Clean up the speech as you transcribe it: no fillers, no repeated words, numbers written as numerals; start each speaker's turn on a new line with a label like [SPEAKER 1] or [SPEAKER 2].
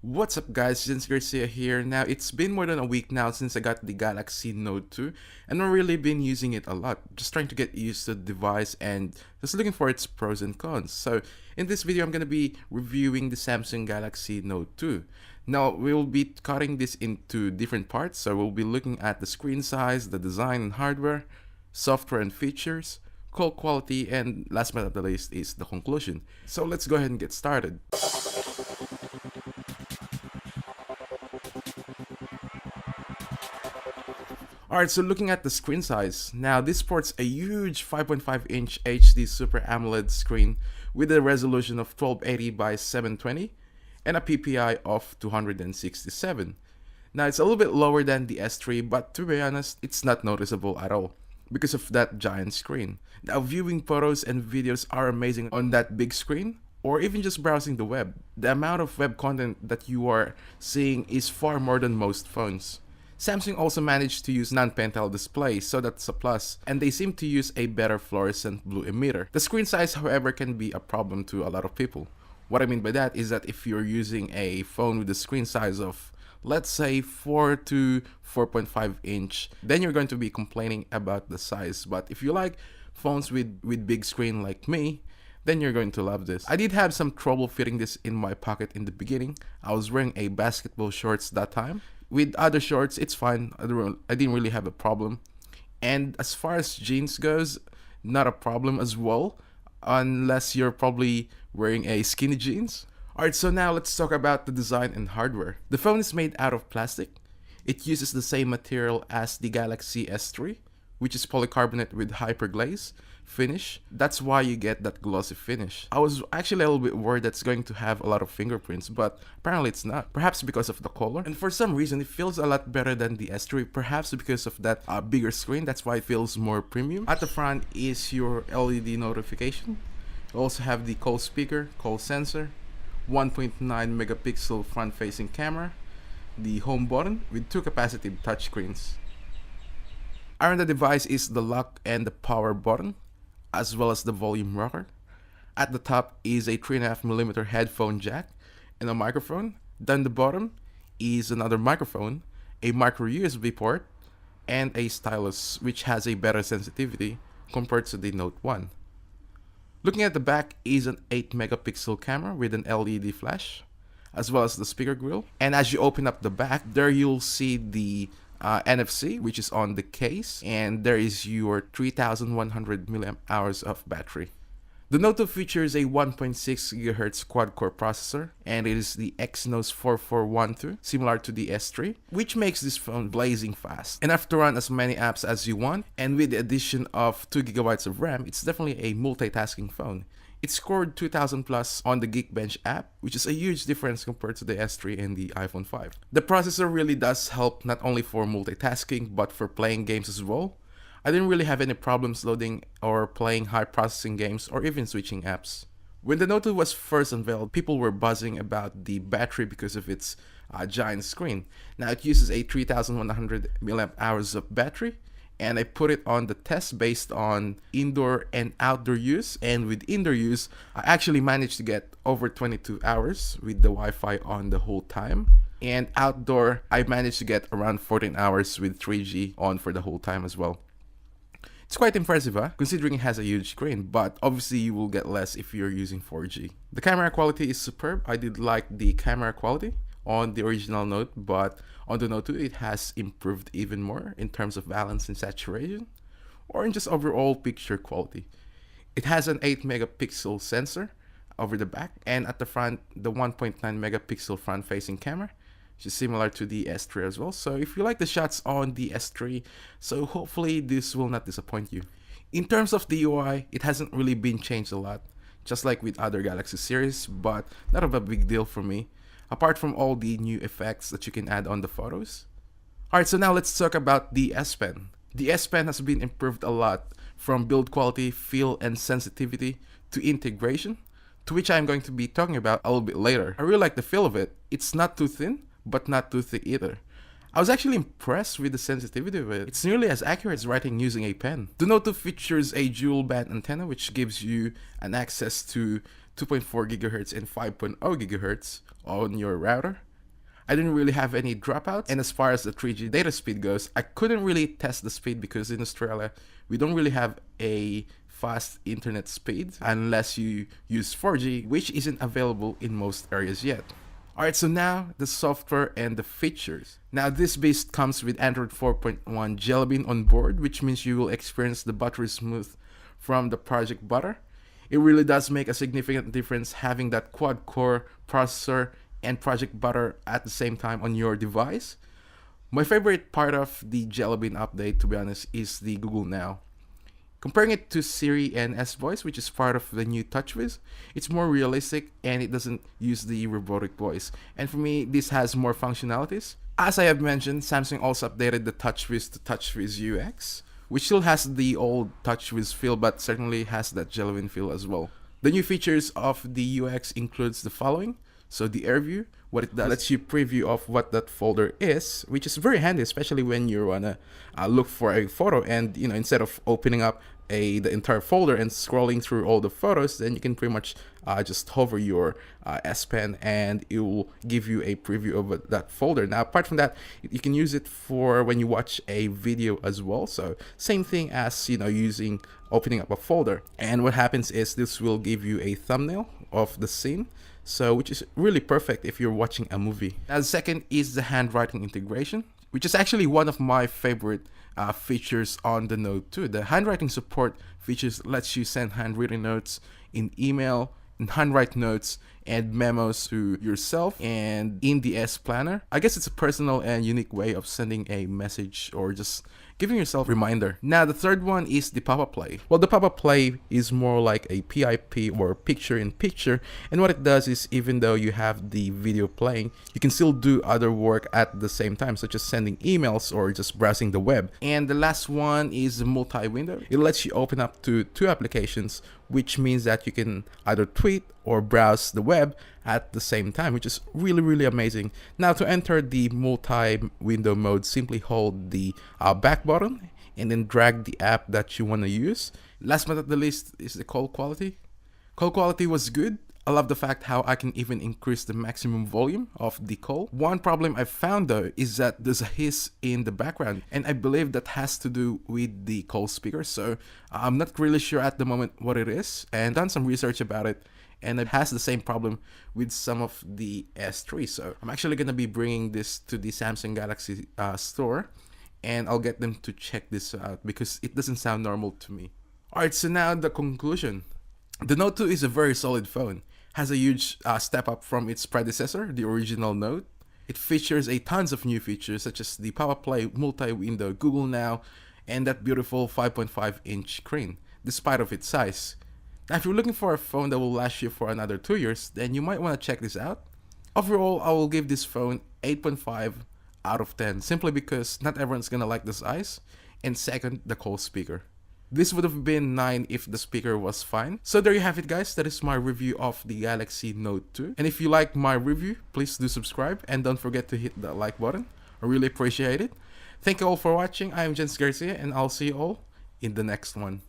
[SPEAKER 1] What's up guys, Jens Garcia here. Now it's been more than a week now since I got the Galaxy Note 2 and I've really been using it a lot, just trying to get used to the device and just looking for its pros and cons. So in this video I'm going to be reviewing the Samsung Galaxy Note 2. Now we'll be cutting this into different parts, so we'll be looking at the screen size, the design and hardware, software and features, call quality, and last but not the least is the conclusion. So let's go ahead and get started. Alright, so looking at the screen size, now this sports a huge 5.5-inch HD Super AMOLED screen with a resolution of 1280 by 720 and a PPI of 267. Now it's a little bit lower than the S3, but to be honest, it's not noticeable at all because of that giant screen. Now viewing photos and videos are amazing on that big screen, or even just browsing the web. The amount of web content that you are seeing is far more than most phones. Samsung also managed to use non-pentel display, so that's a plus, and they seem to use a better fluorescent blue emitter. The screen size, however, can be a problem to a lot of people. What I mean by that is that if you're using a phone with a screen size of, let's say, 4 to 4.5 inch, then you're going to be complaining about the size. But if you like phones with big screen like me, then you're going to love this. I did have some trouble fitting this in my pocket in the beginning. I was wearing a basketball shorts that time. With other shorts, it's fine. I didn't really have a problem. And as far as jeans goes, not a problem as well, unless you're probably wearing a skinny jeans. Alright, so now let's talk about the design and hardware. The phone is made out of plastic. It uses the same material as the Galaxy S3, which is polycarbonate with hyperglaze finish. That's why you get that glossy finish. I was actually a little bit worried that's going to have a lot of fingerprints, but apparently it's not. Perhaps because of the color. And for some reason, it feels a lot better than the S3. Perhaps because of that bigger screen. That's why it feels more premium. At the front is your LED notification. You also have the call speaker, call sensor, 1.9 megapixel front-facing camera, the home button with 2 capacitive touchscreens. Around the device is the lock and the power button, as well as the volume rocker. At the top is a 3.5mm headphone jack and a microphone. Down the bottom is another microphone, a micro USB port, and a stylus, which has a better sensitivity compared to the Note 1. Looking at the back is an 8 megapixel camera with an LED flash, as well as the speaker grill. And as you open up the back, there you'll see the NFC, which is on the case, and there is your 3100 milliamp hours of battery. The Note 2 features a 1.6 GHz quad-core processor, and it is the Exynos 4412, similar to the S3, which makes this phone blazing fast. Enough to run as many apps as you want, and with the addition of 2GB of RAM, it's definitely a multitasking phone. It scored 2000 plus on the Geekbench app, which is a huge difference compared to the S3 and the iPhone 5. The processor really does help not only for multitasking, but for playing games as well. I didn't really have any problems loading or playing high processing games or even switching apps. When the Note 2 was first unveiled, people were buzzing about the battery because of its giant screen. Now it uses a 3100 milliamp hours of battery, and I put it on the test based on indoor and outdoor use. And with indoor use, I actually managed to get over 22 hours with the Wi-Fi on the whole time. And outdoor, I managed to get around 14 hours with 3G on for the whole time as well. It's quite impressive, considering it has a huge screen, but obviously you will get less if you're using 4G. The camera quality is superb. I did like the camera quality on the original Note, but on the Note 2 it has improved even more in terms of balance and saturation, or in just overall picture quality. It has an 8 megapixel sensor over the back, and at the front the 1.9 megapixel front facing camera, which is similar to the S3 as well. So if you like the shots on the S3, so hopefully this will not disappoint you. In terms of the UI, it hasn't really been changed a lot, just like with other Galaxy series, but not of a big deal for me, apart from all the new effects that you can add on the photos. Alright, so now let's talk about the S Pen. The S Pen has been improved a lot, from build quality, feel, and sensitivity to integration, to which I'm going to be talking about a little bit later. I really like the feel of it. It's not too thin, but not too thick either. I was actually impressed with the sensitivity of it. It's nearly as accurate as writing using a pen. The Note 2 features a dual band antenna, which gives you an access to 2.4 GHz and 5.0 GHz on your router. I didn't really have any dropouts. And as far as the 3G data speed goes, I couldn't really test the speed because in Australia, we don't really have a fast internet speed unless you use 4G, which isn't available in most areas yet. Alright, so now the software and the features. Now this beast comes with Android 4.1 Jelly Bean on board, which means you will experience the buttery smooth from the Project Butter. It really does make a significant difference having that quad-core processor and Project Butter at the same time on your device. My favorite part of the Jelly Bean update, to be honest, is the Google Now. Comparing it to Siri and S-Voice, which is part of the new TouchWiz, it's more realistic and it doesn't use the robotic voice. And for me, this has more functionalities. As I have mentioned, Samsung also updated the TouchWiz to TouchWiz UX, which still has the old TouchWiz feel but certainly has that Jelly Bean feel as well. The new features of the UX includes the following. So the AirView, what it does, lets you preview of what that folder is, which is very handy, especially when you wanna look for a photo, and instead of opening up the entire folder and scrolling through all the photos, then you can pretty much just hover your S Pen and it will give you a preview of that folder. Now, apart from that, you can use it for when you watch a video as well. So same thing as using opening up a folder. And what happens is this will give you a thumbnail of the scene. So, which is really perfect if you're watching a movie. Now, the second is the handwriting integration, which is actually one of my favorite features on the Note 2. The handwriting support features lets you send handwritten notes in email, in handwrite notes, and memos to yourself and in the S Planner. I guess it's a personal and unique way of sending a message or just giving yourself a reminder. Now, the third one is the pop-up play. Well, the pop-up play is more like a PIP or picture-in-picture, and what it does is even though you have the video playing, you can still do other work at the same time, such as sending emails or just browsing the web. And the last one is multi-window. It lets you open up to 2 applications, which means that you can either tweet or browse the web at the same time, which is really amazing. Now, to enter the multi-window mode, simply hold the back button and then drag the app that you want to use. Last but not the least is the call quality. Call quality was good. I love the fact how I can even increase the maximum volume of the call. One problem I found though is that there's a hiss in the background, and I believe that has to do with the call speaker. So I'm not really sure at the moment what it is, and done some research about it, and it has the same problem with some of the S3. So I'm actually gonna be bringing this to the Samsung Galaxy store, and I'll get them to check this out because it doesn't sound normal to me. Alright, so now the conclusion. The Note 2 is a very solid phone. Has a huge step up from its predecessor, the original Note. It features a tons of new features such as the pop-up play, multi-window, Google Now, and that beautiful 5.5-inch screen, despite of its size. Now, if you're looking for a phone that will last you for another 2 years, then you might want to check this out. Overall, I will give this phone 8.5 out of 10, simply because not everyone's gonna like the size, and second, the call speaker. This would have been 9 if the speaker was fine. So there you have it, guys. That is my review of the Galaxy Note 2. And if you like my review, please do subscribe and don't forget to hit the like button. I really appreciate it. Thank you all for watching. I am Jens Garcia and I'll see you all in the next one.